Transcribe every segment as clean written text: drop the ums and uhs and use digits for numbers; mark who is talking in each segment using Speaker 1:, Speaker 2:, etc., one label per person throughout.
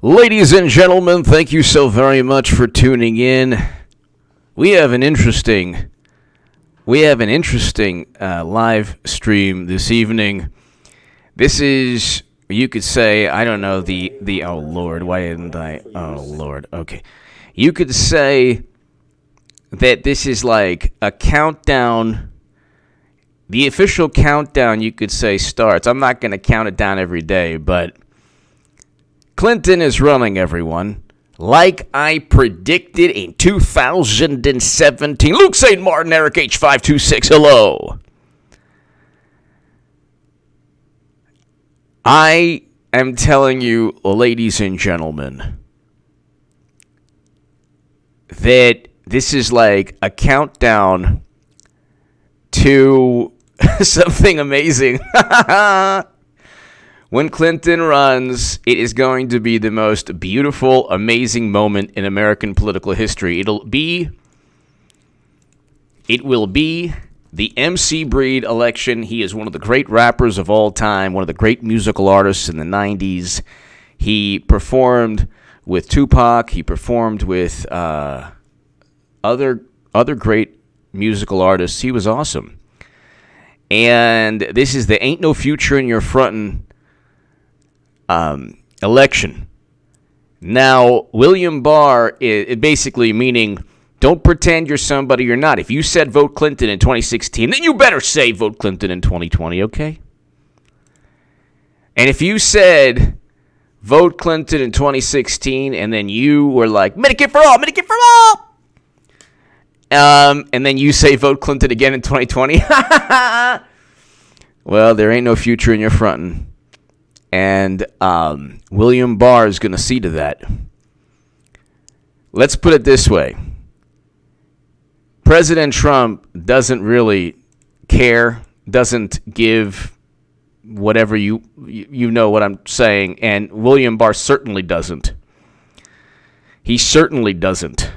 Speaker 1: Ladies and gentlemen, thank you so very much for tuning in. We have an interesting live stream this evening. This is, you could say, I don't know, the oh Lord, why didn't I? Oh Lord, okay. You could say that this is like a countdown. The official countdown, you could say, starts. I'm not going to count it down every day, but Clinton is running, everyone, like I predicted in 2017. Luke St. Martin, Eric H526, hello. I am telling you, ladies and gentlemen, that this is like a countdown to something amazing. When Clinton runs, it is going to be the most beautiful, amazing moment in American political history. It will be the MC Breed election. He is one of the great rappers of all time, one of the great musical artists in the 90s. He performed with Tupac. He performed with other great musical artists. He was awesome. And this is the Ain't No Future in Your Frontin' election. Now, William Barr is basically meaning don't pretend you're somebody you're not. If you said vote Clinton in 2016, then you better say vote Clinton in 2020, okay? And if you said vote Clinton in 2016 and then you were like, Medicare for all, Medicare for all, and then you say vote Clinton again in 2020, well, there ain't no future in your frontin'. And William Barr is going to see to that. Let's put it this way. President Trump doesn't really care, doesn't give whatever you know what I'm saying, and William Barr certainly doesn't. He certainly doesn't.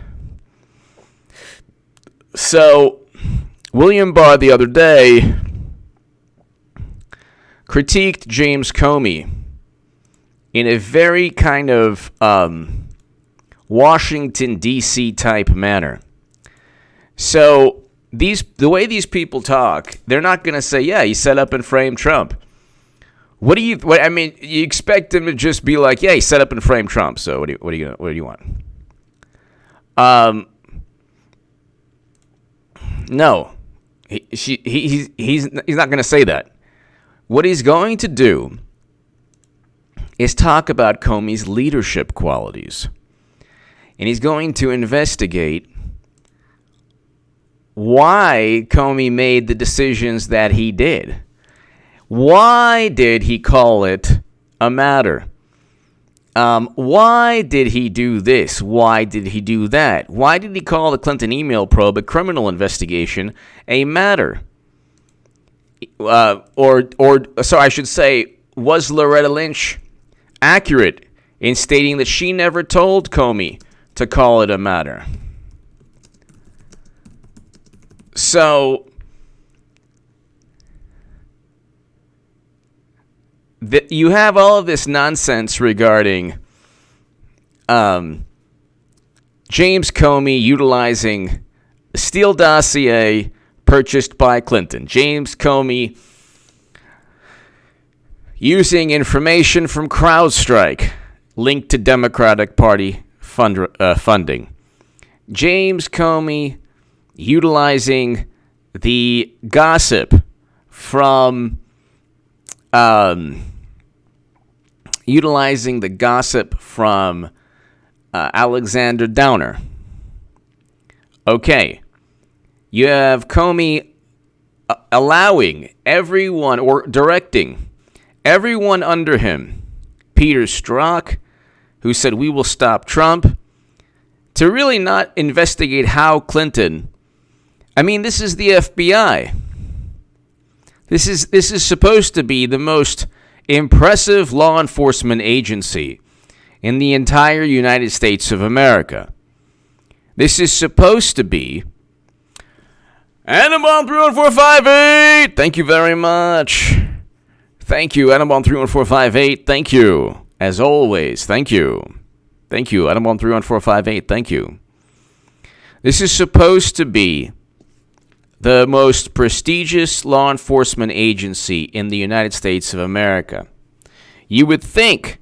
Speaker 1: So, William Barr the other day critiqued James Comey in a very kind of Washington, D.C. type manner. So the way these people talk, they're not going to say, yeah, he set up and framed Trump. You expect them to just be like, yeah, he set up and framed Trump. So what do you want? No, he's not going to say that. What he's going to do is talk about Comey's leadership qualities. And he's going to investigate why Comey made the decisions that he did. Why did he call it a matter? Why did he do this? Why did he do that? Why did he call the Clinton email probe, a criminal investigation, a matter? So I should say, was Loretta Lynch accurate in stating that she never told Comey to call it a matter? So, you have all of this nonsense regarding James Comey utilizing a Steele dossier purchased by Clinton. James Comey using information from CrowdStrike linked to Democratic Party funding. James Comey utilizing the gossip from Alexander Downer. Okay. You have Comey allowing everyone or directing everyone under him, Peter Strzok, who said we will stop Trump, to really not investigate how Clinton. I mean, this is the FBI. This is supposed to be the most impressive law enforcement agency in the entire United States of America. This is supposed to be Annabon 31458. Thank you very much. Thank you, Annabon 31458. Thank you. As always, thank you. Thank you. Adam 1314558. Thank you. This is supposed to be the most prestigious law enforcement agency in the United States of America. You would think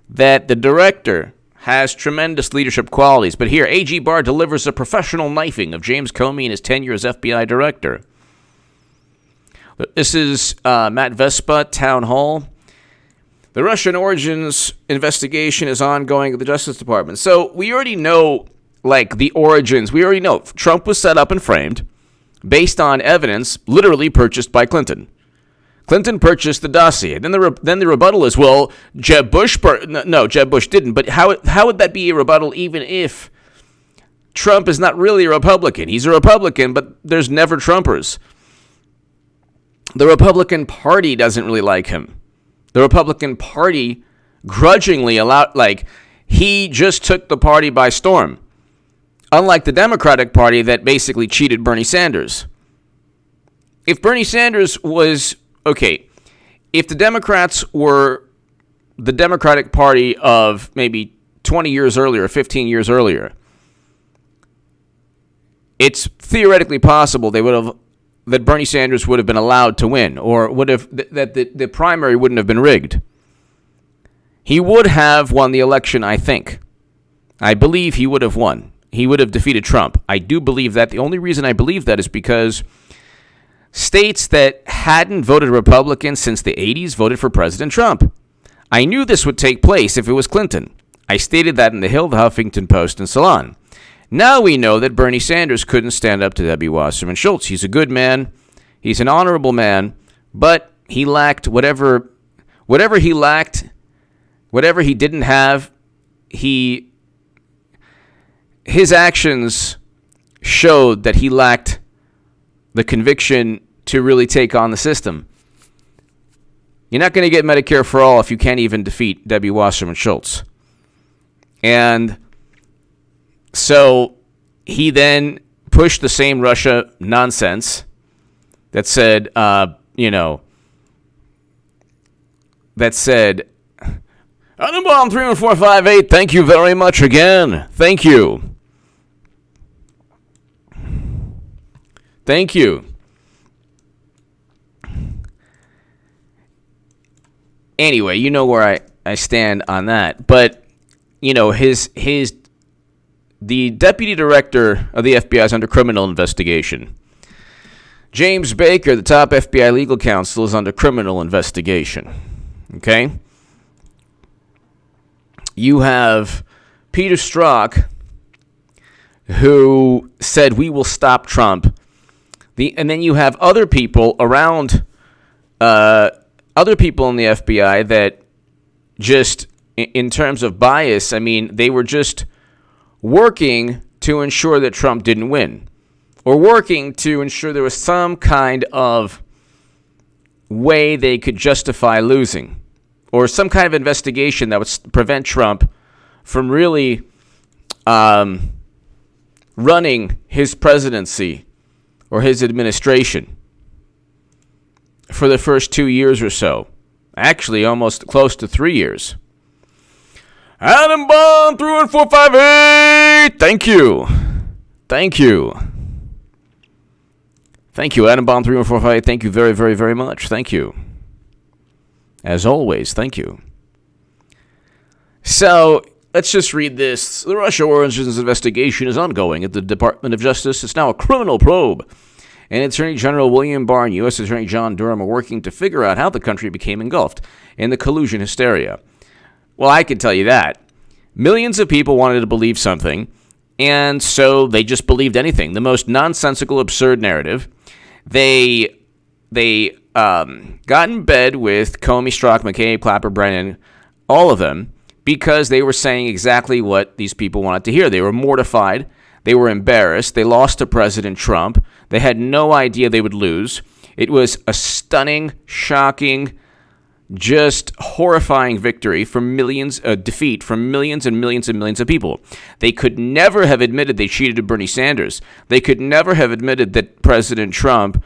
Speaker 1: that the director has tremendous leadership qualities, but here, AG Barr delivers a professional knifing of James Comey in his tenure as FBI director. This is Matt Vespa, Town Hall. The Russian origins investigation is ongoing at the Justice Department. So we already know, the origins. We already know Trump was set up and framed based on evidence literally purchased by Clinton. Clinton purchased the dossier. Then the rebuttal is, well, Jeb Bush... No, Jeb Bush didn't. But how would that be a rebuttal even if Trump is not really a Republican? He's a Republican, but there's never Trumpers. The Republican Party doesn't really like him. The Republican Party grudgingly allowed... he just took the party by storm. Unlike the Democratic Party that basically cheated Bernie Sanders. If Bernie Sanders was... Okay, if the Democrats were the Democratic Party of maybe 20 years earlier, 15 years earlier, it's theoretically possible that Bernie Sanders would have been allowed to win, or that the primary wouldn't have been rigged. He would have won the election, I think. I believe he would have won. He would have defeated Trump. I do believe that. The only reason I believe that is because states that hadn't voted Republican since the 80s voted for President Trump. I knew this would take place if it was Clinton. I stated that in The Hill, The Huffington Post, and Salon. Now we know that Bernie Sanders couldn't stand up to Debbie Wasserman Schultz. He's a good man. He's an honorable man. But he lacked whatever he lacked, whatever he didn't have, his actions showed that he lacked the conviction to really take on the system. You're not going to get Medicare for all if you can't even defeat Debbie Wasserman Schultz. And so he then pushed the same Russia nonsense that said, Adam Bomb 31458, thank you very much again. Thank you. Thank you. Anyway, you know where I stand on that. But, the deputy director of the FBI is under criminal investigation. James Baker, the top FBI legal counsel, is under criminal investigation. Okay? You have Peter Strzok, who said, we will stop Trump. And then you have other people around, other people in the FBI that just, in terms of bias, they were just working to ensure that Trump didn't win, or working to ensure there was some kind of way they could justify losing, or some kind of investigation that would prevent Trump from really running his presidency or his administration for the first 2 years or so. Actually, almost close to 3 years. Adam Bond 31458. Thank you. Thank you. Thank you, Adam Bond 31458. Thank you very, very, very much. Thank you. As always, thank you. So, let's just read this. The Russia origins investigation is ongoing at the Department of Justice. It's now a criminal probe. And Attorney General William Barr and U.S. Attorney John Durham are working to figure out how the country became engulfed in the collusion hysteria. Well, I can tell you that. Millions of people wanted to believe something, and so they just believed anything. The most nonsensical, absurd narrative. They got in bed with Comey, Strzok, McCabe, Clapper, Brennan, all of them, because they were saying exactly what these people wanted to hear. They were mortified. They were embarrassed. They lost to President Trump. They had no idea they would lose. It was a stunning, shocking, just horrifying victory for millions, defeat for millions and millions and millions of people. They could never have admitted they cheated Bernie Sanders. They could never have admitted that President Trump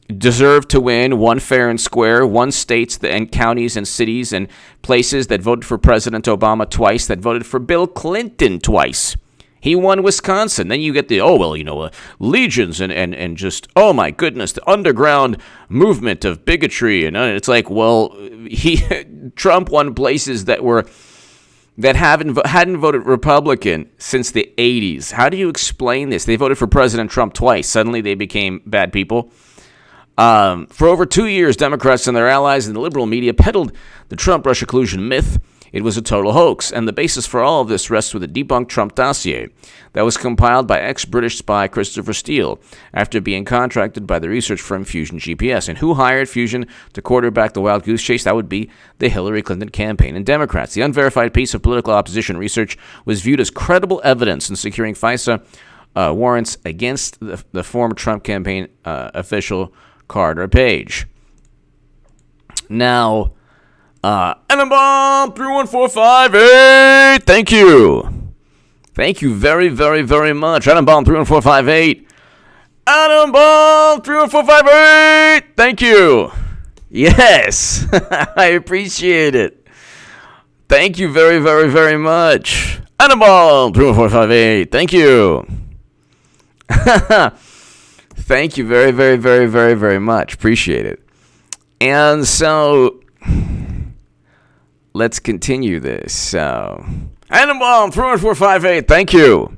Speaker 1: deserve to win, won fair and square, won states and counties and cities and places that voted for President Obama twice, that voted for Bill Clinton twice. He won Wisconsin. Then you get the, legions and just, oh my goodness, the underground movement of bigotry. And it's like, well, Trump won places that hadn't voted Republican since the 80s. How do you explain this? They voted for President Trump twice. Suddenly they became bad people. For over 2 years, Democrats and their allies in the liberal media peddled the Trump-Russia collusion myth. It was a total hoax, and the basis for all of this rests with a debunked Trump dossier that was compiled by ex-British spy Christopher Steele after being contracted by the research firm Fusion GPS. And who hired Fusion to quarterback the wild goose chase? That would be the Hillary Clinton campaign and Democrats. The unverified piece of political opposition research was viewed as credible evidence in securing FISA warrants against the former Trump campaign official Carter Page. Now, Annenbaum 31458. Thank you. Thank you very, very, very much. Annenbaum 31458. Annenbaum 31458. Thank you. Yes. I appreciate it. Thank you very, very, very much. Annenbaum 31458. Thank you. Thank you very, very, very, very, very much. Appreciate it. And so let's continue this. So, Annenbaum 31458. Thank you.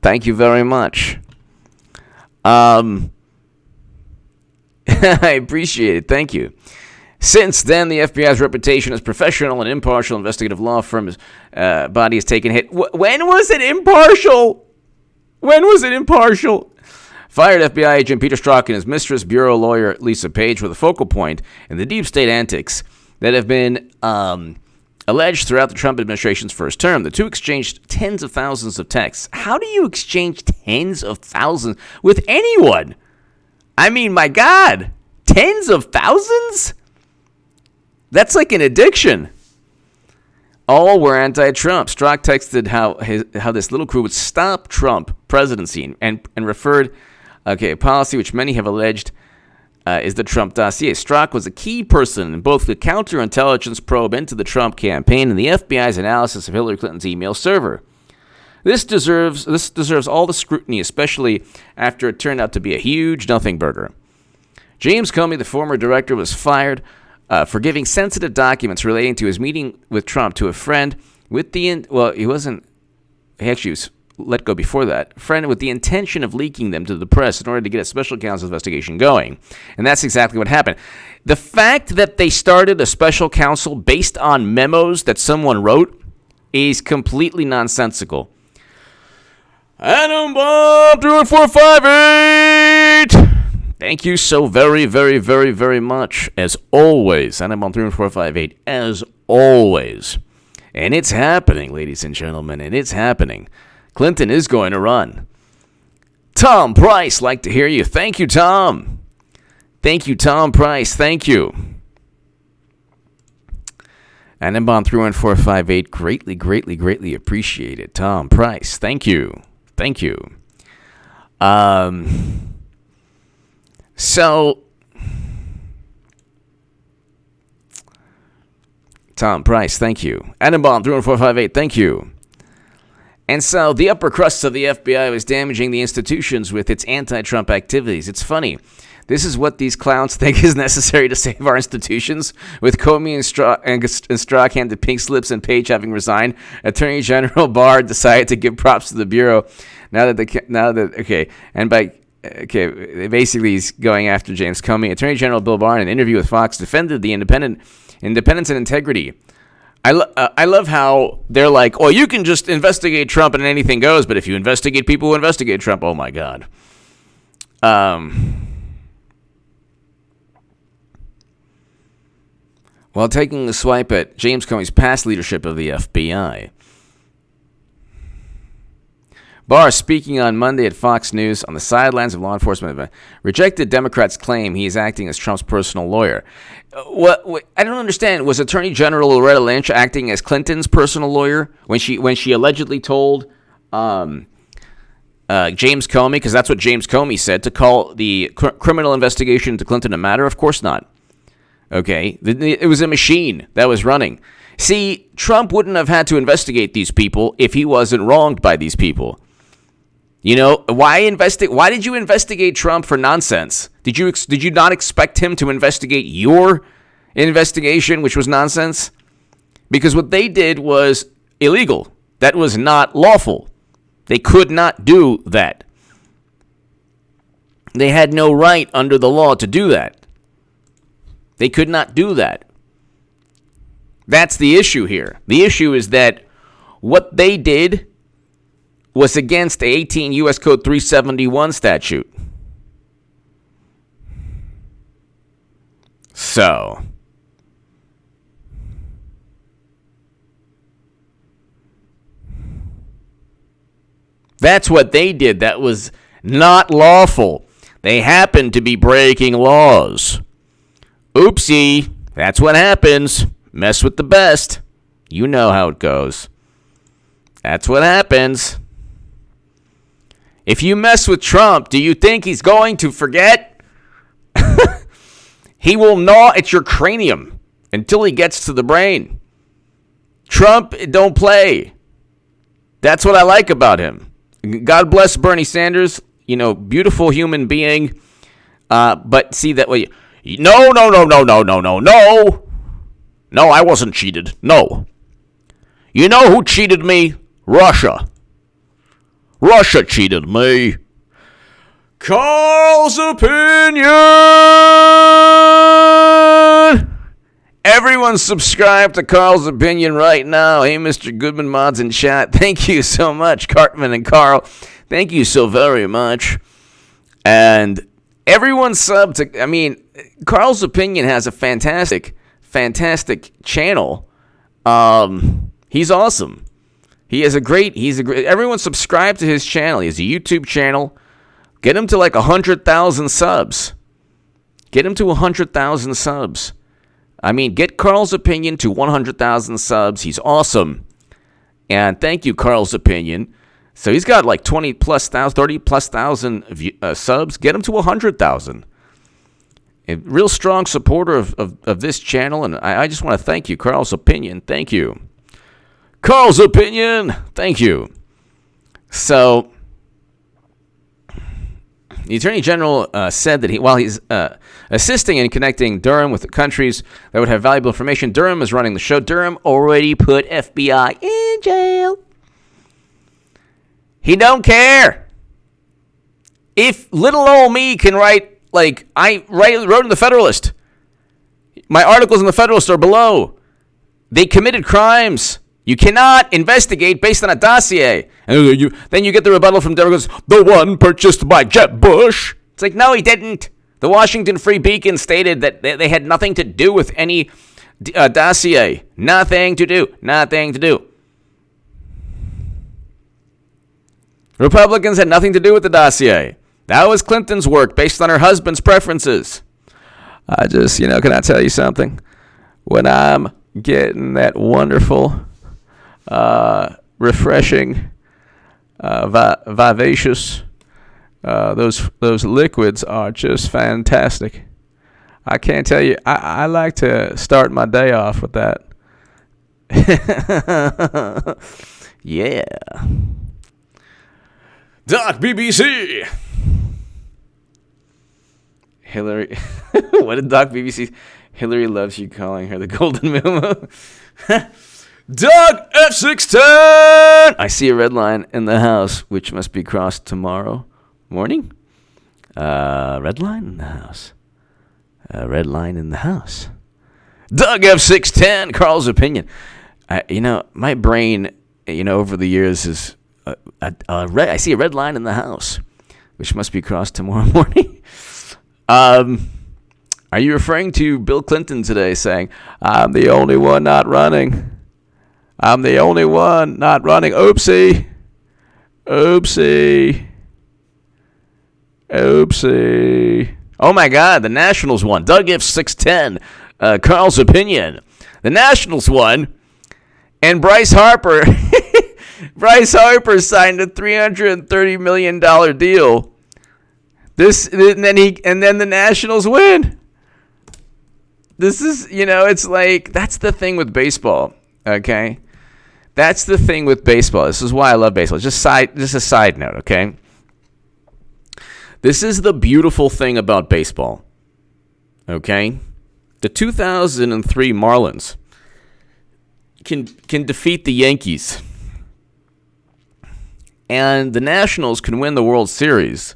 Speaker 1: Thank you very much. I appreciate it. Thank you. Since then, the FBI's reputation as professional and impartial investigative law firm body has taken a hit. When was it impartial? When was it impartial? Fired FBI agent Peter Strzok and his mistress, bureau lawyer Lisa Page, were the focal point in the deep state antics that have been alleged throughout the Trump administration's first term. The two exchanged tens of thousands of texts. How do you exchange tens of thousands with anyone? I mean, my God, tens of thousands? That's like an addiction. All were anti-Trump. Strzok texted how this little crew would stop Trump presidency and referred, a policy which many have alleged is the Trump dossier. Strzok was a key person in both the counterintelligence probe into the Trump campaign and the FBI's analysis of Hillary Clinton's email server. This deserves all the scrutiny, especially after it turned out to be a huge nothing burger. James Comey, the former director, was fired for giving sensitive documents relating to his meeting with Trump to a friend with the he actually was let go before that, friend with the intention of leaking them to the press in order to get a special counsel investigation going. And that's exactly what happened. The fact that they started a special counsel based on memos that someone wrote is completely nonsensical. Annenbaum 31458. Thank you so very, very, very, very much, as always. Annenbaum 31458, as always. And it's happening, ladies and gentlemen, and it's happening. Clinton is going to run. Tom Price, like to hear you. Thank you, Tom. Thank you, Tom Price. Thank you. Annenbaum 31458, greatly, greatly, greatly appreciate it. Tom Price, thank you. Thank you. So, Tom Price, thank you. Annenbaum 31458, thank you. And so the upper crust of the FBI was damaging the institutions with its anti-Trump activities. It's funny. This is what these clowns think is necessary to save our institutions. With Comey and Strzok handed pink slips and Page having resigned, Attorney General Barr decided to give props to the Bureau. Basically he's going after James Comey. Attorney General Bill Barr, in an interview with Fox, defended the independence and integrity. I love how they're like, oh, you can just investigate Trump and anything goes, but if you investigate people who investigate Trump, oh my God. While taking a swipe at James Comey's past leadership of the FBI, Barr, speaking on Monday at Fox News on the sidelines of law enforcement, rejected Democrats' claim he is acting as Trump's personal lawyer. What I don't understand, was Attorney General Loretta Lynch acting as Clinton's personal lawyer when she allegedly told James Comey, because that's what James Comey said, to call the criminal investigation into Clinton a matter? Of course not. Okay, it was a machine that was running. See, Trump wouldn't have had to investigate these people if he wasn't wronged by these people. You know, why did you investigate Trump for nonsense? Did you not expect him to investigate your investigation, which was nonsense? Because what they did was illegal. That was not lawful. They could not do that. They had no right under the law to do that. They could not do that. That's the issue here. The issue is that what they did was against the 18 U.S. Code 371 statute. So, that's what they did. That was not lawful. They happened to be breaking laws. Oopsie. That's what happens. Mess with the best. You know how it goes. That's what happens. If you mess with Trump, do you think he's going to forget? He will gnaw at your cranium until he gets to the brain. Trump don't play. That's what I like about him. God bless Bernie Sanders. You know, beautiful human being. But see that way. No. No, I wasn't cheated. No. You know who cheated me? Russia. Russia cheated me. Carl's opinion. Everyone subscribe to Carl's opinion right now. Hey, Mr. Goodman Mods in chat. Thank you so much, Cartman and Carl. Thank you so very much. And everyone sub to, Carl's opinion has a fantastic channel. He's awesome. Everyone subscribe to his channel. He has a YouTube channel. Get him to like 100,000 subs. Get him to 100,000 subs. Get Carl's opinion to 100,000 subs. He's awesome. And thank you, Carl's opinion. So he's got like 30 plus thousand subs. Get him to 100,000. A real strong supporter of this channel, and I just want to thank you, Carl's opinion. Thank you. Carl's opinion. Thank you. So, the Attorney General said that while he's assisting in connecting Durham with the countries that would have valuable information, Durham is running the show. Durham already put FBI in jail. He don't care. If little old me can write, like I wrote in the Federalist, my articles in the Federalist are below. They committed crimes. You cannot investigate based on a dossier. And then you get the rebuttal from Democrats, the one purchased by Jeb Bush. It's like, no, he didn't. The Washington Free Beacon stated that they had nothing to do with any dossier. Nothing to do. Republicans had nothing to do with the dossier. That was Clinton's work based on her husband's preferences. I just, can I tell you something? When I'm getting that wonderful, refreshing, vivacious, those liquids are just fantastic. I can't tell you, I like to start my day off with that. Yeah. Doc BBC. Hillary. What did Doc BBC? Hillary loves you, calling her the golden memo. Doug F610! I see a red line in the house, which must be crossed tomorrow morning. Red line in the house. Red line in the house. Doug F610, Carl's opinion. My brain, over the years is... I see a red line in the house, which must be crossed tomorrow morning. Are you referring to Bill Clinton today saying, I'm the only one not running? I'm the only one not running. Oopsie. Oh my God, the Nationals won. Doug F 610, Carl's opinion. The Nationals won, and Bryce Harper Bryce Harper signed a $330 million deal. And then the Nationals win. This is, it's like, that's the thing with baseball, okay? That's the thing with baseball. This is why I love baseball. Just a side note, okay? This is the beautiful thing about baseball, okay? The 2003 Marlins can defeat the Yankees, and the Nationals can win the World Series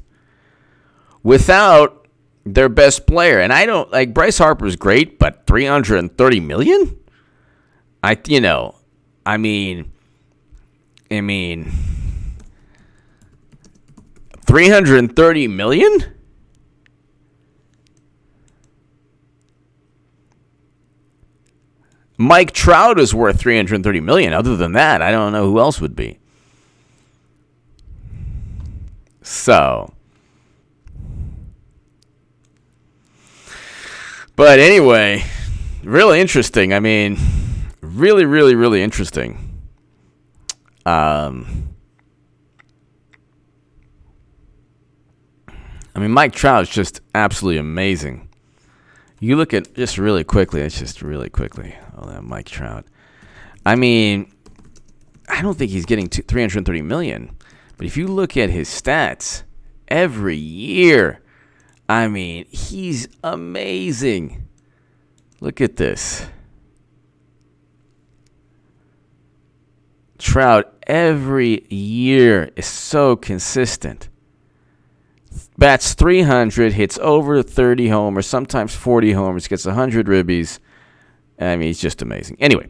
Speaker 1: without their best player. And I don't like Bryce Harper's great, but $330 million? I mean, $330 million? Mike Trout is worth $330 million. Other than that, I don't know who else would be. So, but anyway, really interesting. I mean, really, really, really interesting. Mike Trout is just absolutely amazing. You look at just really quickly. It's just really quickly. Oh, that Mike Trout. I mean, I don't think he's getting $330 million. But if you look at his stats every year, I mean, he's amazing. Look at this. Trout every year is so consistent. Bats 300, hits over 30 homers, sometimes 40 homers, gets 100 ribbies. I mean, he's just amazing. Anyway.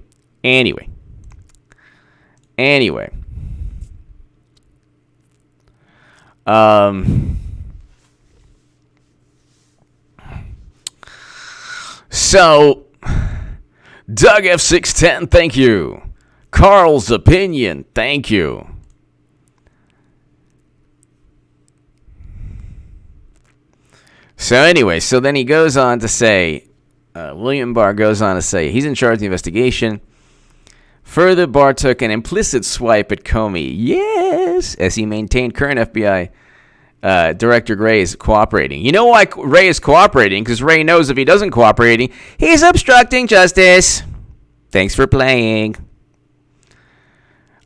Speaker 1: So, Doug F610, thank you. Carl's Opinion, thank you. So anyway, so then he goes on to say, William Barr goes on to say, he's in charge of the investigation. Further, Barr took an implicit swipe at Comey. Yes, as he maintained current FBI Director Wray is cooperating. You know why Wray is cooperating? Because Wray knows if he doesn't cooperate, he's obstructing justice. Thanks for playing.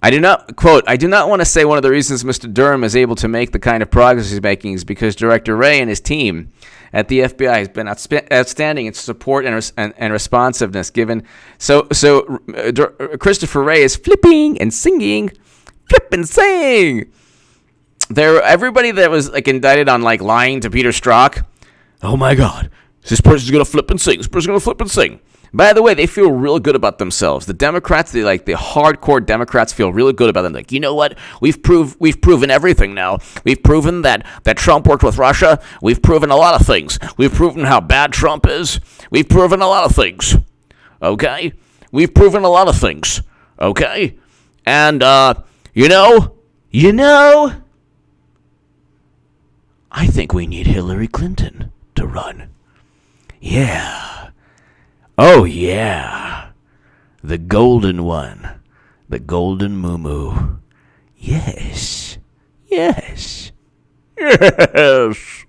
Speaker 1: I do not want to say one of the reasons Mr. Durham is able to make the kind of progress he's making is because Director Wray and his team at the FBI has been outstanding in support and responsiveness given. So Christopher Wray is flipping and singing. Flip and sing. Everybody that was indicted on lying to Peter Strzok. Oh my God, this person's going to flip and sing. This person's going to flip and sing. By the way, they feel real good about themselves. The Democrats, the hardcore Democrats feel really good about them. You know what? We've proven everything now. We've proven that Trump worked with Russia. We've proven a lot of things. We've proven how bad Trump is. We've proven a lot of things. Okay? We've proven a lot of things. Okay? And, you know, I think we need Hillary Clinton to run. Yeah. Oh, yeah. The golden one. The golden moo-moo. Yes. Yes. Yes.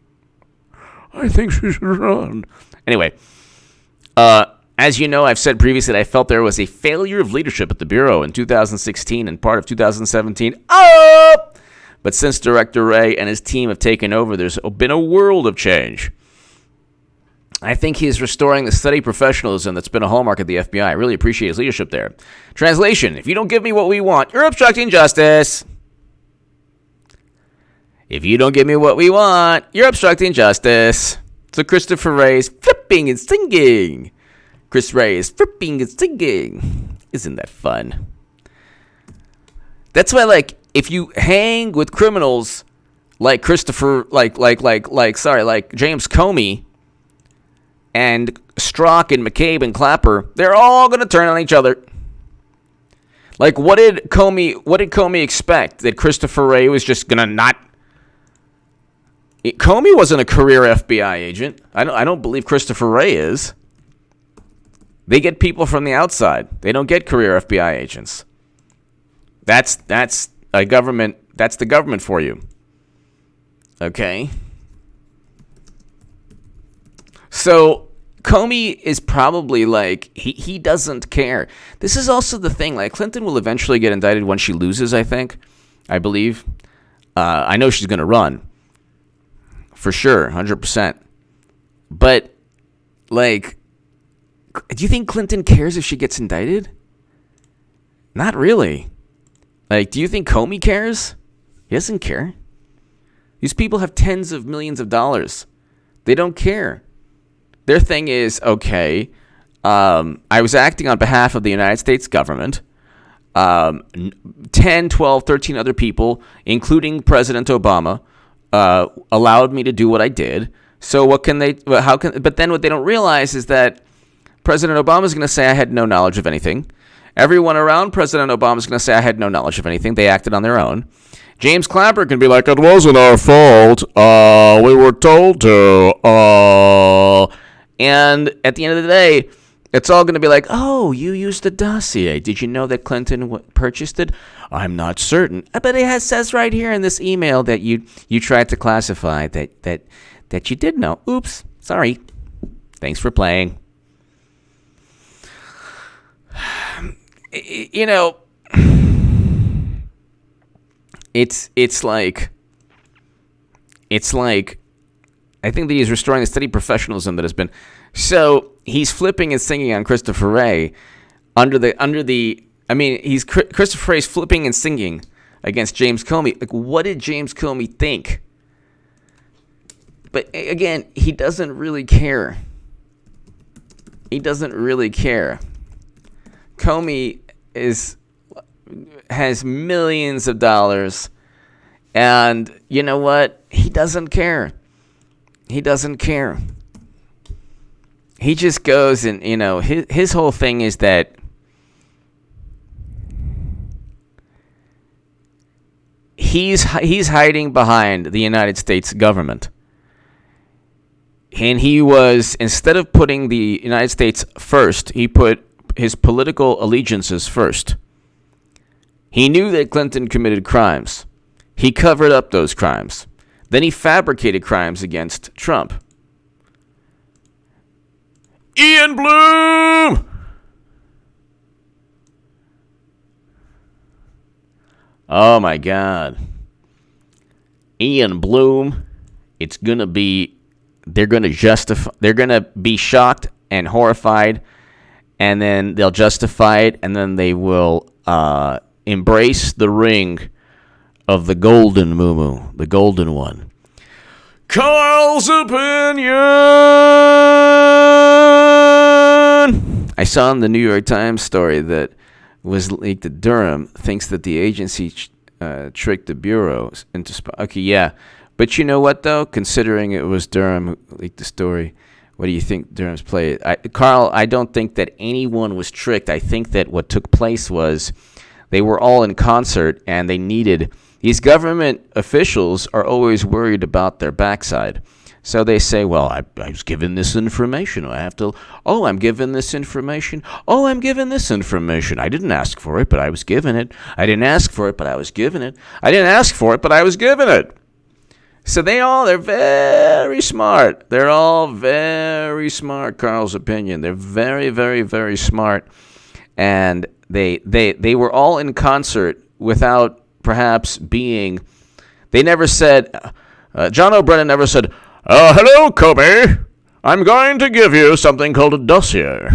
Speaker 1: I think she should run. Anyway, as you know, I've said previously that I felt there was a failure of leadership at the Bureau in 2016 and part of 2017. But since Director Wray and his team have taken over, there's been a world of change. I think he's restoring the steady professionalism that's been a hallmark of the FBI. I really appreciate his leadership there. Translation, if you don't give me what we want, you're obstructing justice. If you don't give me what we want, you're obstructing justice. So Christopher Wray is flipping and singing. Chris Wray is flipping and singing. Isn't that fun? That's why, if you hang with criminals like James Comey, and Strzok and McCabe and Clapper, they're all going to turn on each other. What did Comey expect? That Christopher Wray was just going to not... Comey wasn't a career FBI agent. I don't believe Christopher Wray is. They get people from the outside. They don't get career FBI agents. That's a government. That's the government for you. Okay. So Comey is probably like, he doesn't care. This is also the thing. Like, Clinton will eventually get indicted when she loses, I believe. I know she's going to run. For sure, 100%. But, like, do you think Clinton cares if she gets indicted? Not really. Like, do you think Comey cares? He doesn't care. These people have tens of millions of dollars. They don't care. Their thing is, okay, I was acting on behalf of the United States government. 10, 12, 13 other people, including President Obama, allowed me to do what I did. So but then what they don't realize is that President Obama is going to say I had no knowledge of anything. Everyone around President Obama is going to say I had no knowledge of anything. They acted on their own. James Clapper can be like, it wasn't our fault. We were told to. And at the end of the day, it's all going to be like, oh, you used the dossier. Did you know that Clinton purchased it? I'm not certain. But it says right here in this email that you tried to classify that you did know. Oops, sorry. Thanks for playing. You know, it's like I think that he's restoring the steady professionalism that has been. So he's flipping and singing on Christopher Wray Christopher Wray's flipping and singing against James Comey. Like, what did James Comey think? But again, he doesn't really care. He doesn't really care. Comey has millions of dollars, and you know what? He doesn't care. He doesn't care. He just goes and, his whole thing is that he's hiding behind the United States government. And he was, instead of putting the United States first, he put his political allegiances first. He knew that Clinton committed crimes. He covered up those crimes. Then he fabricated crimes against Trump. Ian Bloom! Oh my God. Ian Bloom, they're going to be shocked and horrified, and then they'll justify it, and then they will embrace the ring of the golden muumuu, the golden one. Carl's opinion. I saw in the New York Times story that was leaked that Durham thinks that the agency tricked the bureau into. Okay, yeah, but you know what though? Considering it was Durham who leaked the story, what do you think Durham's play? Carl, I don't think that anyone was tricked. I think that what took place was they were all in concert, and they needed. These government officials are always worried about their backside. So they say, well, I was given this information. I'm given this information. I'm given this information. I didn't ask for it, but I was given it. I didn't ask for it, but I was given it. I didn't ask for it, but I was given it. So they're very smart. They're all very smart, Carl's opinion. They're very, very, very smart. And they were all in concert without perhaps being, they never said, John O'Brien never said, hello, Comey, I'm going to give you something called a dossier.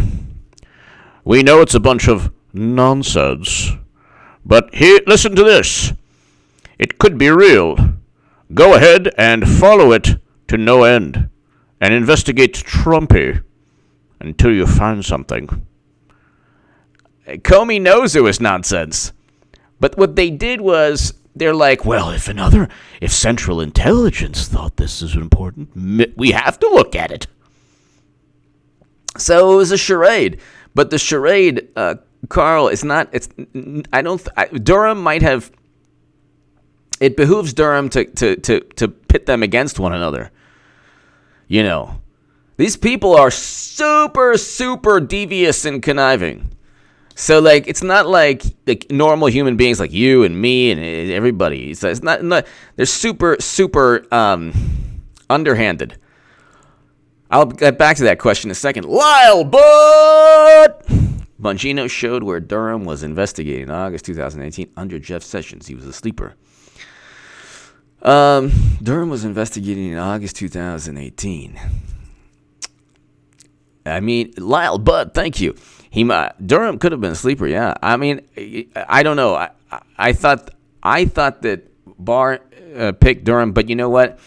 Speaker 1: We know it's a bunch of nonsense, but here, listen to this. It could be real. Go ahead and follow it to no end, and investigate Trumpy until you find something. Comey knows it was nonsense. But what they did was, they're like, well, if Central Intelligence thought this is important, we have to look at it. So it was a charade. But the charade, Carl, is not, Durham might have, it behooves Durham to pit them against one another. You know, these people are super, super devious and conniving. So, like, it's not like normal human beings like you and me and everybody. So it's not they're super underhanded. I'll get back to that question in a second. Lyle, but Bongino showed where Durham was investigating in August 2018 under Jeff Sessions. He was a sleeper. Durham was investigating in August 2018. I mean, Lyle, but thank you. Durham could have been a sleeper, yeah. I mean, I don't know. I thought that Barr picked Durham, but you know what?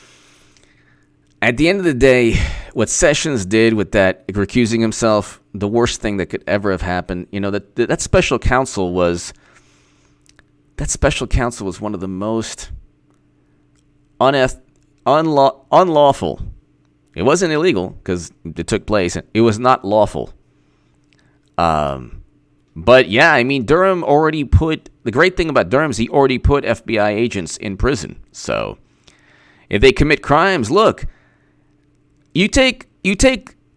Speaker 1: At the end of the day, what Sessions did with that recusing himself, the worst thing that could ever have happened. You know, that special counsel was one of the most unlawful. It wasn't illegal because it took place. It was not lawful. But yeah, I mean, Durham already the great thing about Durham is he already put FBI agents in prison. So if they commit crimes, look, you take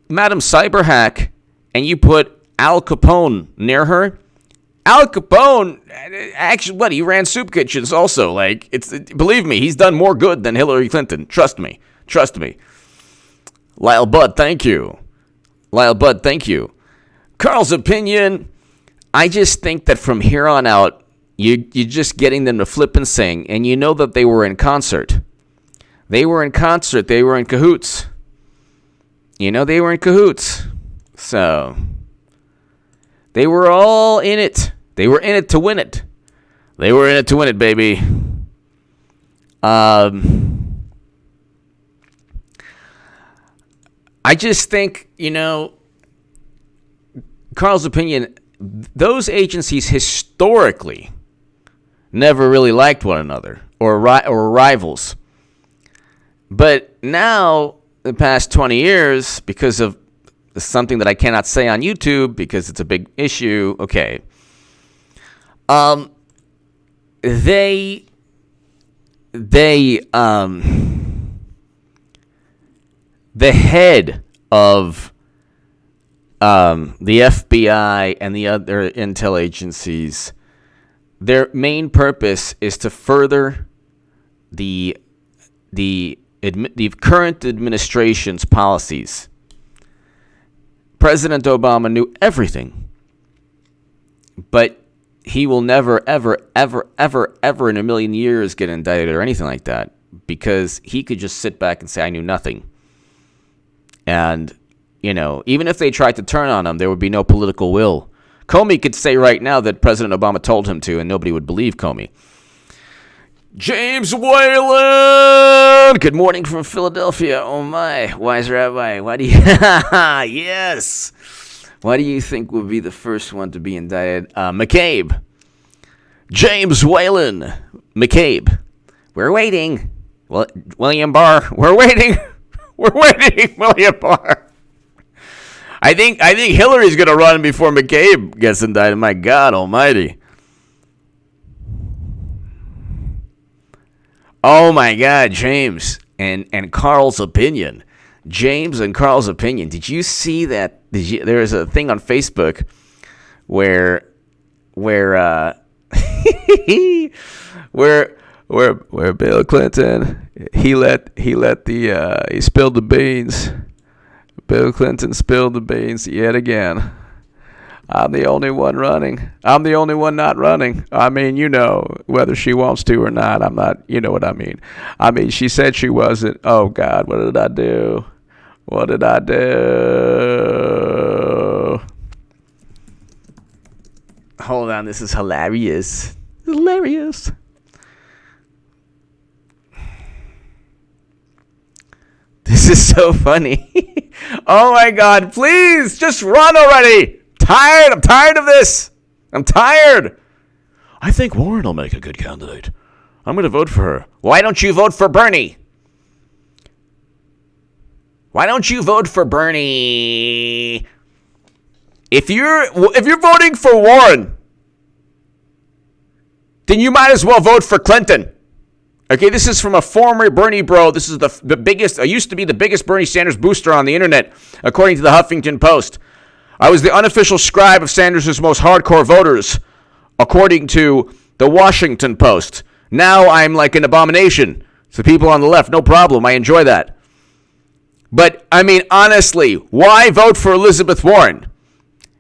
Speaker 1: Madam Cyberhack and you put Al Capone near her. Al Capone, actually, he ran soup kitchens also. Like, believe me, he's done more good than Hillary Clinton. Trust me. Lyle Budd, thank you. Carl's opinion, I just think that from here on out, you're just getting them to flip and sing, and you know that they were in concert. They were in cahoots. You know, they were in cahoots. So, they were all in it. They were in it to win it. Baby. I just think, you know, Carl's opinion, those agencies historically never really liked one another or rivals. But now, the past 20 years, because of something that I cannot say on YouTube because it's a big issue, okay. The head of the FBI and the other intel agencies, their main purpose is to further the current administration's policies. President Obama knew everything, but he will never, ever, ever, ever, ever in a million years get indicted or anything like that because he could just sit back and say, I knew nothing. And, you know, even if they tried to turn on him, there would be no political will. Comey could say right now that President Obama told him to, and nobody would believe Comey. James Whalen! Good morning from Philadelphia. Oh my, wise rabbi. Why do you... Yes! Why do you think would be the first one to be indicted? McCabe. James Whalen. McCabe. We're waiting. Well, William Barr. We're waiting. William Barr. I think Hillary's going to run before McCabe gets indicted. My God almighty. Oh my God, James and Carl's opinion. James and Carl's opinion. Did you see that? There was a thing on Facebook where Bill Clinton he spilled the beans. Bill Clinton spilled the beans yet again. I'm the only one running. I'm the only one not running. I mean, you know, whether she wants to or not, I'm not, you know what I mean. I mean, she said she wasn't. Oh, God, what did I do? What did I do? Hold on, this is hilarious. Hilarious. This is so funny. Oh, my God, please, just run already. I'm tired of this. I'm tired. I think Warren will make a good candidate. I'm going to vote for her. Why don't you vote for Bernie? Why don't you vote for Bernie? If you're voting for Warren, then you might as well vote for Clinton. Okay, this is from a former Bernie bro. This is the biggest, used to be the biggest Bernie Sanders booster on the internet, according to the Huffington Post. I was the unofficial scribe of Sanders' most hardcore voters, according to the Washington Post. Now I'm like an abomination to people on the left. No problem. I enjoy that. But, I mean, honestly, why vote for Elizabeth Warren?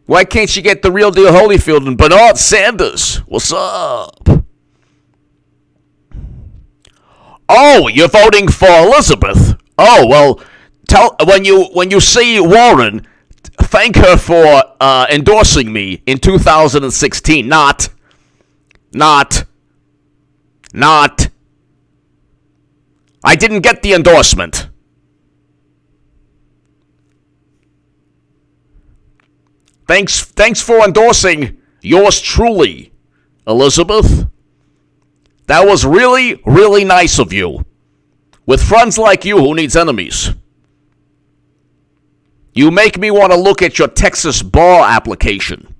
Speaker 1: Why can't she get the real deal Holyfield and Bernard Sanders? What's up? Oh, you're voting for Elizabeth? Oh, well, when you see Warren, thank her for endorsing me in 2016. Not. I didn't get the endorsement. Thanks for endorsing yours truly, Elizabeth. That was really, really nice of you. With friends like you, who needs enemies? You make me want to look at your Texas Barr application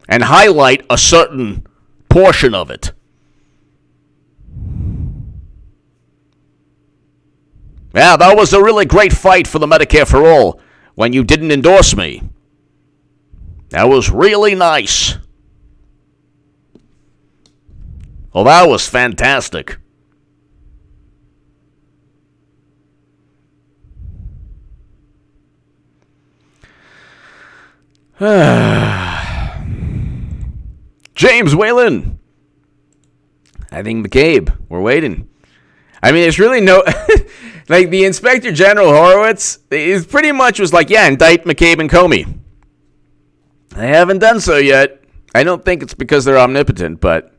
Speaker 1: and highlight a certain portion of it. Yeah, that was a really great fight for the Medicare for All when you didn't endorse me. That was really nice. Well, that was fantastic. James Whalen. I think McCabe. We're waiting. I mean, there's really no... like, the Inspector General Horowitz is pretty much was like, yeah, indict McCabe and Comey. They haven't done so yet. I don't think it's because they're omnipotent, but...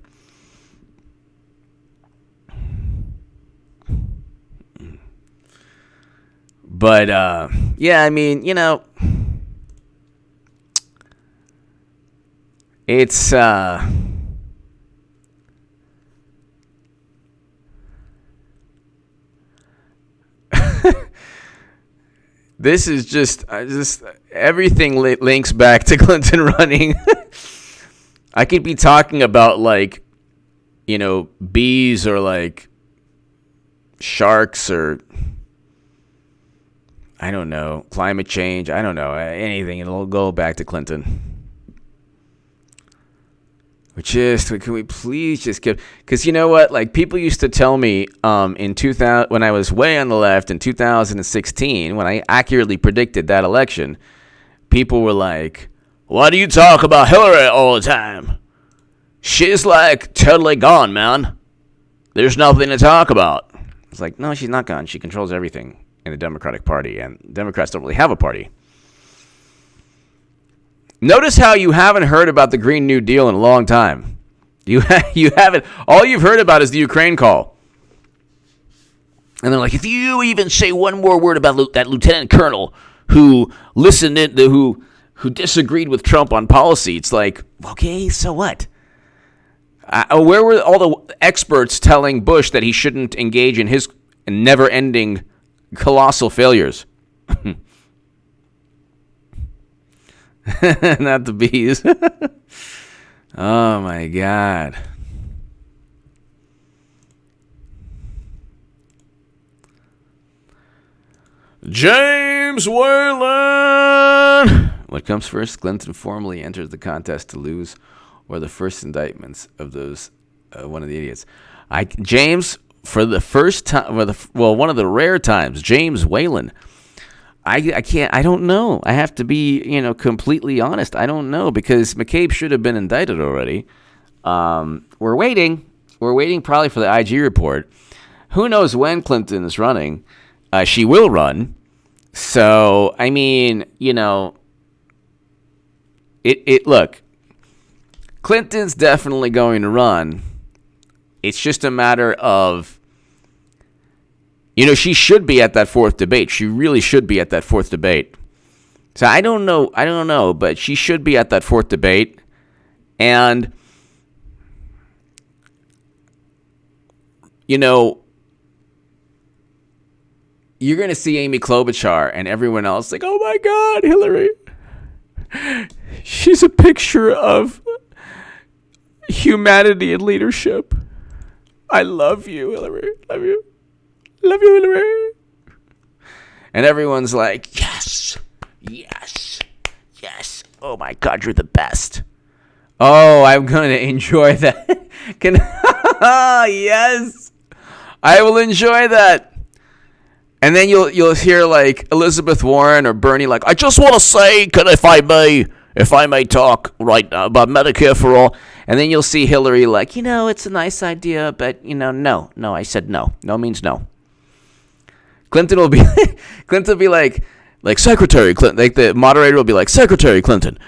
Speaker 1: But, yeah, I mean, you know... It's, this is just everything links back to Clinton running. I could be talking about, like, you know, bees or, like, sharks or, I don't know, climate change. I don't know, anything. It'll go back to Clinton. Can we please just give... Because you know what? Like, people used to tell me in 2000, when I was way on the left in 2016, when I accurately predicted that election, people were like, why do you talk about Hillary all the time? She's, like, totally gone, man. There's nothing to talk about. It's like, no, she's not gone. She controls everything in the Democratic Party, and Democrats don't really have a party. Notice how you haven't heard about the Green New Deal in a long time. You haven't. All you've heard about is the Ukraine call. And they're like, if you even say one more word about that lieutenant colonel who listened in, who disagreed with Trump on policy, it's like, okay, so what? Where were all the experts telling Bush that he shouldn't engage in his never-ending colossal failures? Not the bees. Oh, my God. James Whalen. What comes first? Clinton formally enters the contest to lose, or the first indictments of those one of the idiots. James, for the first time, one of the rare times, James Whalen. I can't. I don't know. I have to be, completely honest. I don't know, because McCabe should have been indicted already. We're waiting. We're waiting probably for the IG report. Who knows when Clinton is running? She will run. So I mean, look. Clinton's definitely going to run. It's just a matter of. She should be at that fourth debate. She really should be at that fourth debate. So I don't know, but she should be at that fourth debate. And, you're going to see Amy Klobuchar and everyone else like, oh my God, Hillary. She's a picture of humanity and leadership. I love you, Hillary. Love you. Love you, Hillary. And everyone's like, yes, yes, yes. oh my God, you're the best. Oh, I'm going to enjoy that. Yes, I will enjoy that. And then you'll hear like Elizabeth Warren or Bernie like, I just want to say, if I may talk right now about Medicare for all. And then you'll see Hillary like, it's a nice idea, but no, I said no. No means no. Clinton will be like Secretary Clinton. Like the moderator will be like, Secretary Clinton,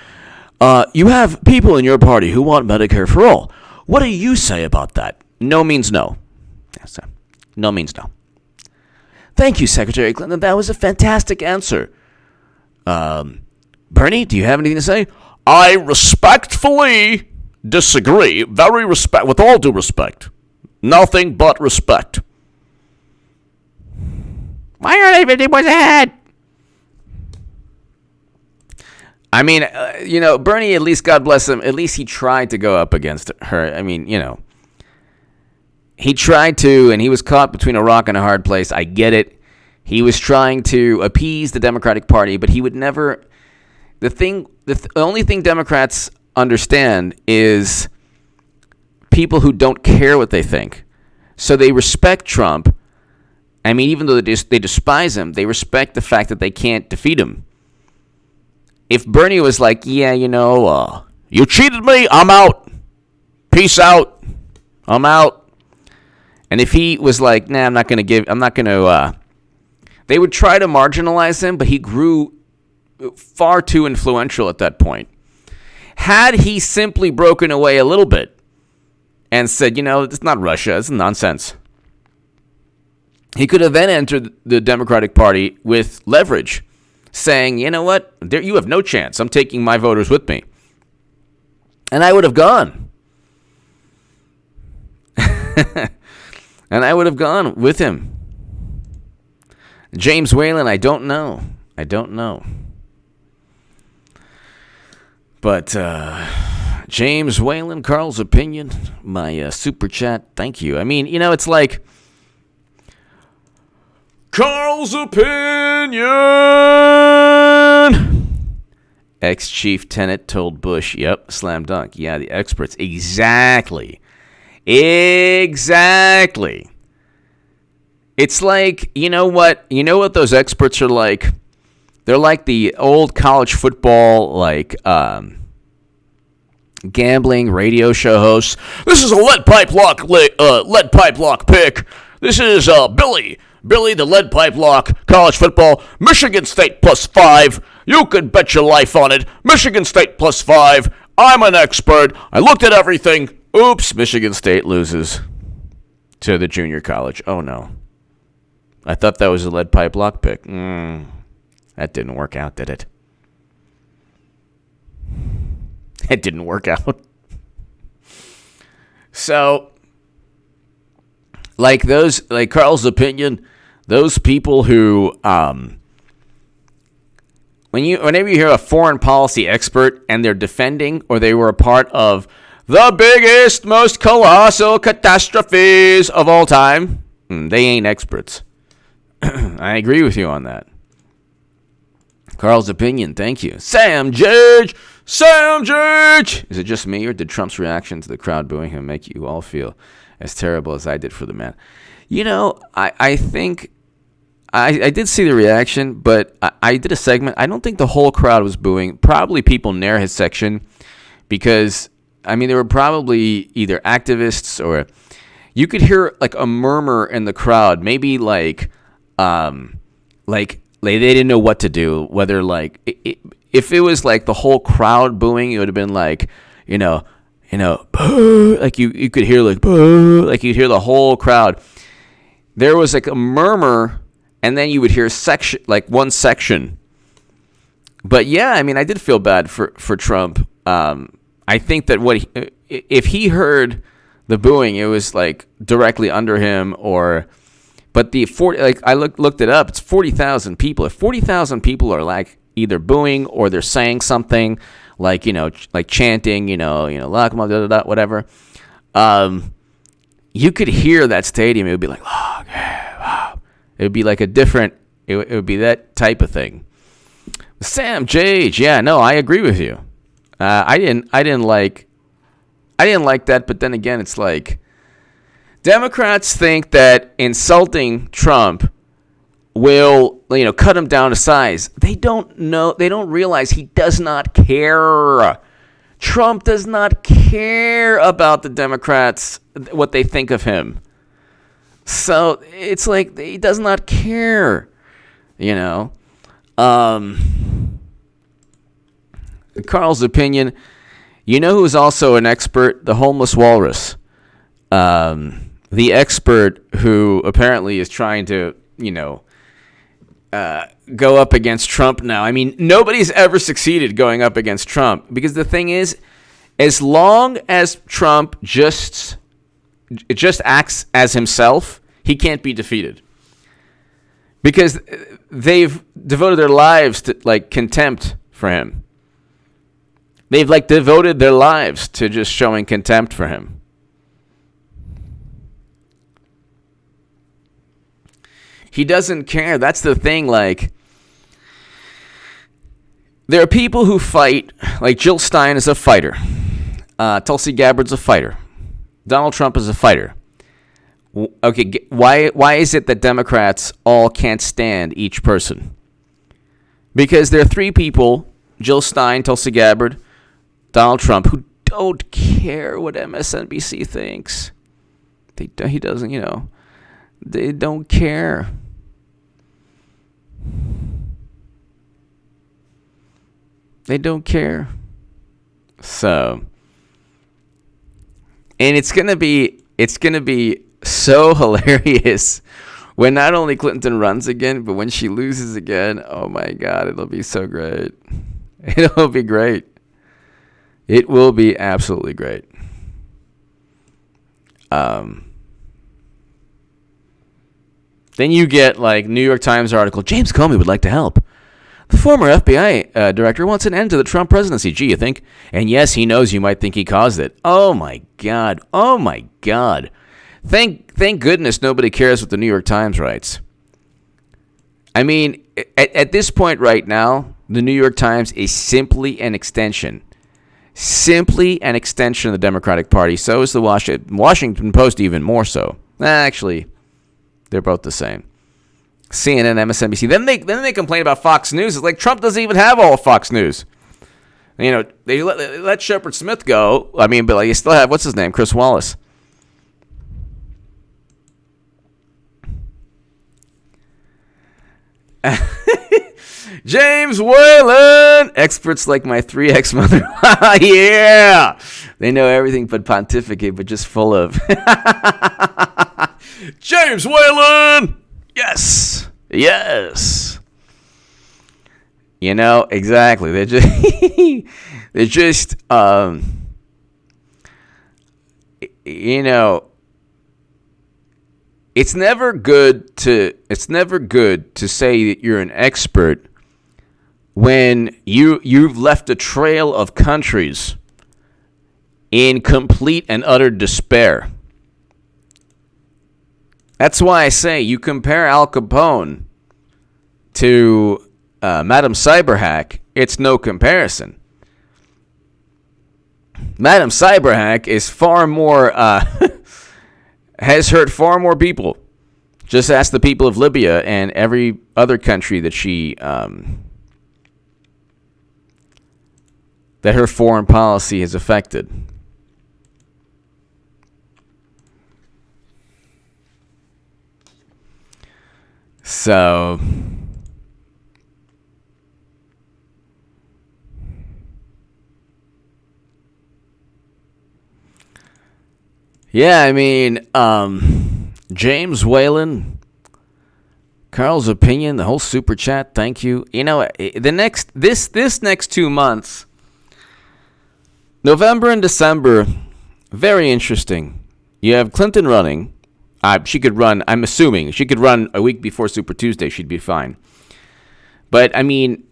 Speaker 1: you have people in your party who want Medicare for all. What do you say about that? No means no. So, no means no. Thank you, Secretary Clinton. That was a fantastic answer. Bernie, do you have anything to say? I respectfully disagree. With all due respect. Nothing but respect. Why aren't they 50 points ahead? I mean, Bernie, at least, God bless him, at least he tried to go up against her. I mean, he tried to, and he was caught between a rock and a hard place. I get it. He was trying to appease the Democratic Party, but he would never. The only thing Democrats understand is people who don't care what they think. So they respect Trump. I mean, even though they despise him, they respect the fact that they can't defeat him. If Bernie was like, yeah, you cheated me, I'm out. Peace out. I'm out. And if he was like, nah, they would try to marginalize him, but he grew far too influential at that point. Had he simply broken away a little bit and said, it's not Russia, it's nonsense, he could have then entered the Democratic Party with leverage, saying, you know what, you have no chance. I'm taking my voters with me. And I would have gone. And I would have gone with him. James Whalen, I don't know. But James Whalen, Carl's opinion, my super chat, thank you. I mean, it's like Carl's opinion. Ex-Chief Tenet told Bush, yep, slam dunk. Yeah, the experts. Exactly. It's like, you know what those experts are like? They're like the old college football, like, gambling radio show hosts. This is a lead pipe lock pick. This is Billy, the lead pipe lock, college football, Michigan State +5. You could bet your life on it. Michigan State +5. I'm an expert. I looked at everything. Oops, Michigan State loses to the junior college. Oh, no. I thought that was a lead pipe lock pick. That didn't work out, did it? It didn't work out. So, like Carl's opinion, those people who, whenever you hear a foreign policy expert and they're defending or they were a part of the biggest, most colossal catastrophes of all time, they ain't experts. I agree with you on that. Carl's opinion, thank you. Sam Judge! Is it just me, or did Trump's reaction to the crowd booing him make you all feel as terrible as I did for the man? I think I did see the reaction, but I did a segment. I don't think the whole crowd was booing. Probably people near his section, because, there were probably either activists or you could hear like a murmur in the crowd, maybe like they didn't know what to do, whether like if it was like the whole crowd booing, it would have been like, boo, like you could hear like boo, like you'd hear the whole crowd. There was like a murmur, and then you would hear one section. But yeah, I did feel bad for Trump. I think that if he heard the booing, it was like directly under him, but the 40, like I looked it up, it's 40,000 people. If 40,000 people are like either booing or they're saying something like, like chanting, lock them up, whatever, you could hear that stadium. It would be like, oh, yeah, wow. It would be like it would be that type of thing. Sam Jage, yeah, no, I agree with you. I didn't like that. But then again, it's like Democrats think that insulting Trump will, cut him down to size. They don't know. They don't realize he does not care. Trump does not care about the Democrats, what they think of him. So it's like he does not care, Carl's opinion. Who's also an expert? The homeless walrus. The expert who apparently is trying to, go up against Trump now. I mean, nobody's ever succeeded going up against Trump because the thing is, as long as Trump just acts as himself, he can't be defeated because they've devoted their lives to contempt for him. They've devoted their lives to just showing contempt for him. He doesn't care. That's the thing. There are people who fight. Jill Stein is a fighter. Tulsi Gabbard's a fighter. Donald Trump is a fighter. Okay, why is it that Democrats all can't stand each person? Because there are three people: Jill Stein, Tulsi Gabbard, Donald Trump, who don't care what MSNBC thinks. He doesn't. They don't care. They don't care. So, and it's gonna be so hilarious when not only Clinton runs again, but when she loses again. Oh my God, it'll be so great. It'll be great. It will be absolutely great. Then you get New York Times article, James Comey would like to help. The former FBI director wants an end to the Trump presidency. Gee, you think? And yes, he knows you might think he caused it. Oh my God. Oh my God. Thank goodness nobody cares what the New York Times writes. I mean, at this point right now, the New York Times is simply an extension. Simply an extension of the Democratic Party. So is the Washington Post, even more so. Actually, they're both the same. CNN, MSNBC. Then they complain about Fox News. It's like Trump doesn't even have all of Fox News. They let Shepard Smith go. I mean, but you still have, what's his name? Chris Wallace. James Whalen. Experts like my 3X mother. Yeah. They know everything but pontificate, but just full of. James Whalen. Yes. Yes. Exactly. They're just it's never good to say that you're an expert when you've left a trail of countries in complete and utter despair. That's why I say you compare Al Capone to Madam Cyberhack, it's no comparison. Madam Cyberhack is far more, has hurt far more people. Just ask the people of Libya and every other country that that her foreign policy has affected. So, yeah, I mean, James Whalen, Carl's opinion, the whole super chat, thank you. This next 2 months, November and December, very interesting. You have Clinton running. She could run, I'm assuming, she could run a week before Super Tuesday. She'd be fine. But, I mean,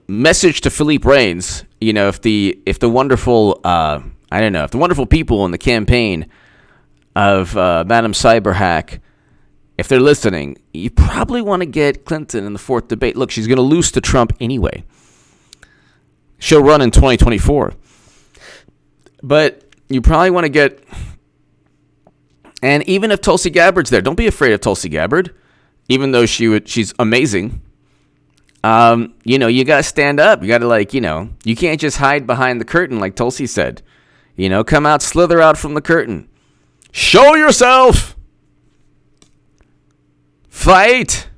Speaker 1: message to Philippe Reigns, if the wonderful, if the wonderful people in the campaign of Madam Cyberhack, if they're listening, you probably want to get Clinton in the fourth debate. Look, she's going to lose to Trump anyway. She'll run in 2024. But you probably want to get, and even if Tulsi Gabbard's there, don't be afraid of Tulsi Gabbard, even though she's amazing. You got to stand up. You got to you can't just hide behind the curtain like Tulsi said. Come out, slither out from the curtain. Show yourself. Fight.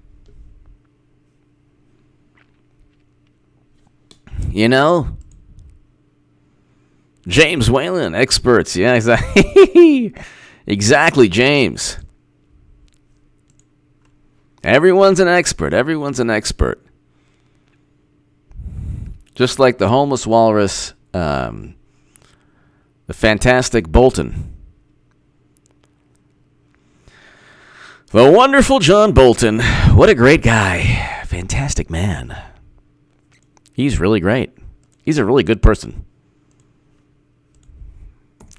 Speaker 1: James Whalen, experts. Yeah, exactly. Exactly, James. Everyone's an expert. Everyone's an expert. Just like the homeless walrus, the fantastic Bolton. The wonderful John Bolton. What a great guy. Fantastic man. He's really great. He's a really good person.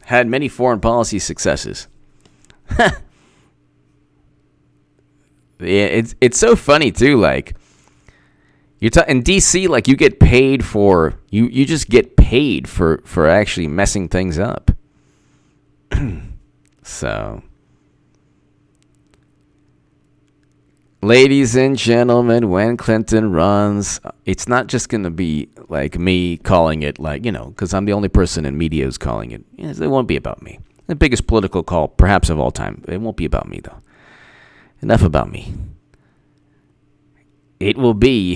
Speaker 1: Had many foreign policy successes. It's so funny too. Like in DC, like you get paid for you just get paid for actually messing things up. So, ladies and gentlemen, when Clinton runs, it's not just going to be like me calling it, because I'm the only person in media who's calling it. Yes, it won't be about me. The biggest political call, perhaps of all time. It won't be about me, though. Enough about me. It will be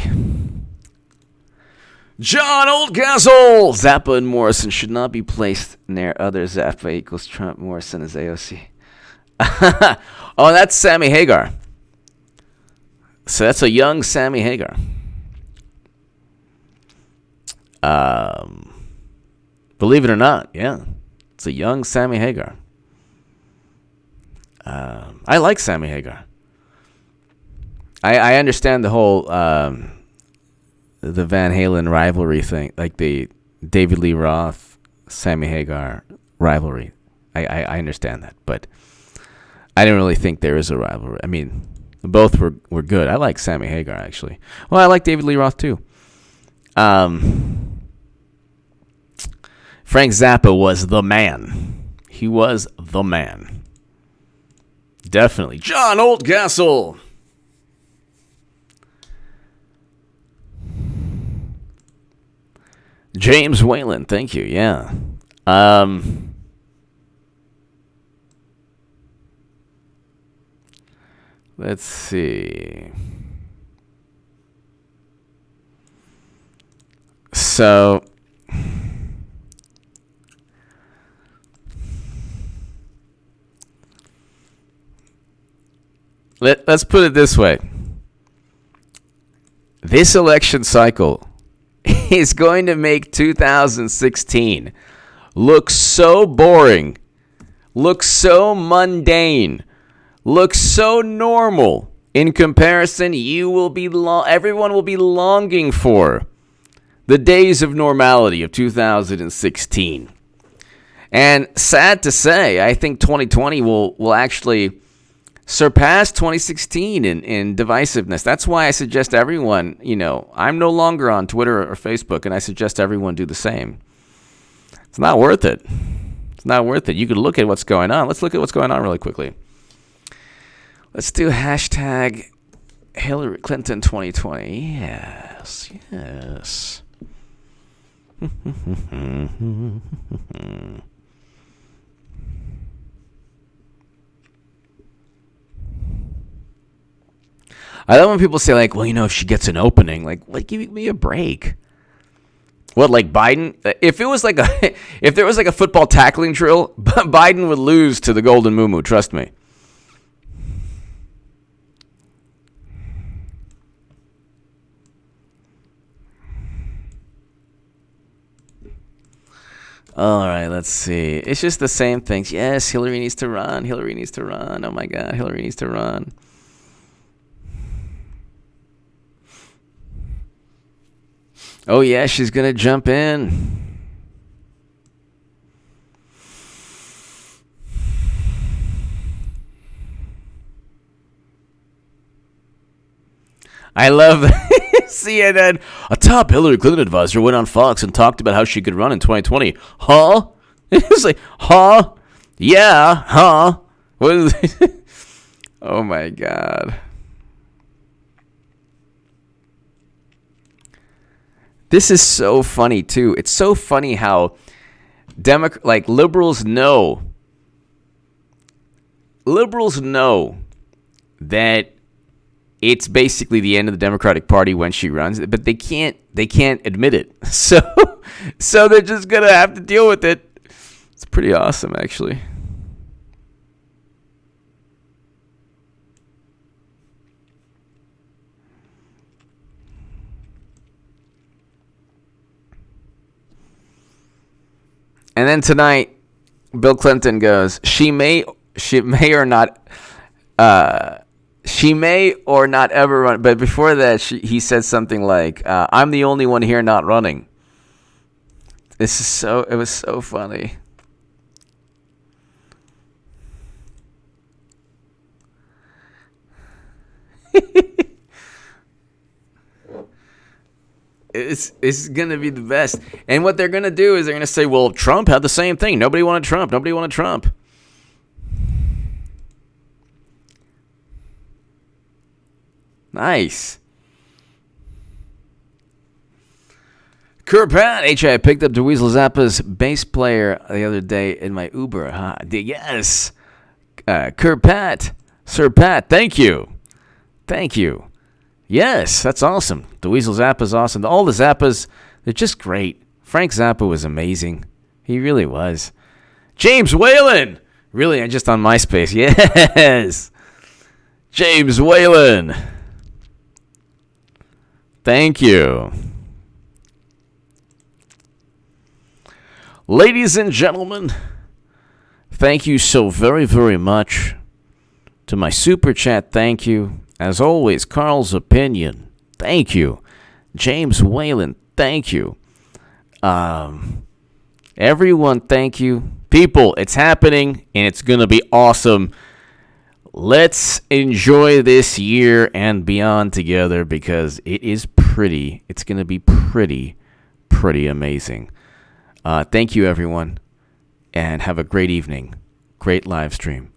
Speaker 1: John Oldcastle. Zappa and Morrison should not be placed near other Zappa equals Trump. Morrison is AOC. Oh, that's Sammy Hagar. So that's a young Sammy Hagar. Believe it or not, yeah. It's a young Sammy Hagar. I like Sammy Hagar. I understand the whole the Van Halen rivalry thing, like the David Lee Roth, Sammy Hagar rivalry. I understand that, but I don't really think there is a rivalry. I mean, both were good. I like Sammy Hagar, actually. Well, I like David Lee Roth, too. Frank Zappa was the man. He was the man. Definitely. John Oldcastle. James Whalen, thank you. Yeah. Let's see. So, let's put it this way. This election cycle is going to make 2016 look so boring, look so mundane, look so normal in comparison. Everyone will be longing for the days of normality of 2016. And sad to say, I think 2020 will actually surpass 2016 in divisiveness. That's why I suggest everyone, I'm no longer on Twitter or Facebook, and I suggest everyone do the same. It's not worth it. It's not worth it. You could look at what's going on. Let's look at what's going on really quickly. Let's do hashtag Hillary Clinton 2020. Yes, yes. I love when people say, like, well, if she gets an opening, like, give me a break. What, like Biden? If there was like a football tackling drill, Biden would lose to the Golden Moo-Moo, trust me. All right, let's see. It's just the same things. Yes, Hillary needs to run. Hillary needs to run. Oh, my God. Hillary needs to run. Oh, yeah, she's going to jump in. I love CNN. A top Hillary Clinton advisor went on Fox and talked about how she could run in 2020. Huh? It's like, huh? Yeah, huh? What is it? Oh my God. This is so funny too. It's so funny how liberals know that it's basically the end of the Democratic Party when she runs, but they can't admit it. So they're just gonna have to deal with it. It's pretty awesome, actually. And then tonight, Bill Clinton goes, she may or not ever run. But before that, he said something like, I'm the only one here not running. It was so funny. It's going to be the best. And what they're going to do is they're going to say, well, Trump had the same thing. Nobody wanted Trump. Nice. Kurpat, I picked up Dweezil Zappa's bass player the other day in my Uber. Huh? Yes. Kurpat. Sir Pat, thank you. Yes, that's awesome. Dweezil Zappa's awesome. All the Zappas, they're just great. Frank Zappa was amazing. He really was. James Whalen. Really, just on MySpace. Yes. James Whalen. Thank you. Ladies and gentlemen, thank you so very, very much. To my super chat, thank you. As always, Carl's opinion, thank you. James Whalen, thank you. Everyone, thank you. People, it's happening, and it's going to be awesome. Let's enjoy this year and beyond together because it's going to be pretty amazing. Thank you, everyone, and have a great evening. Great live stream.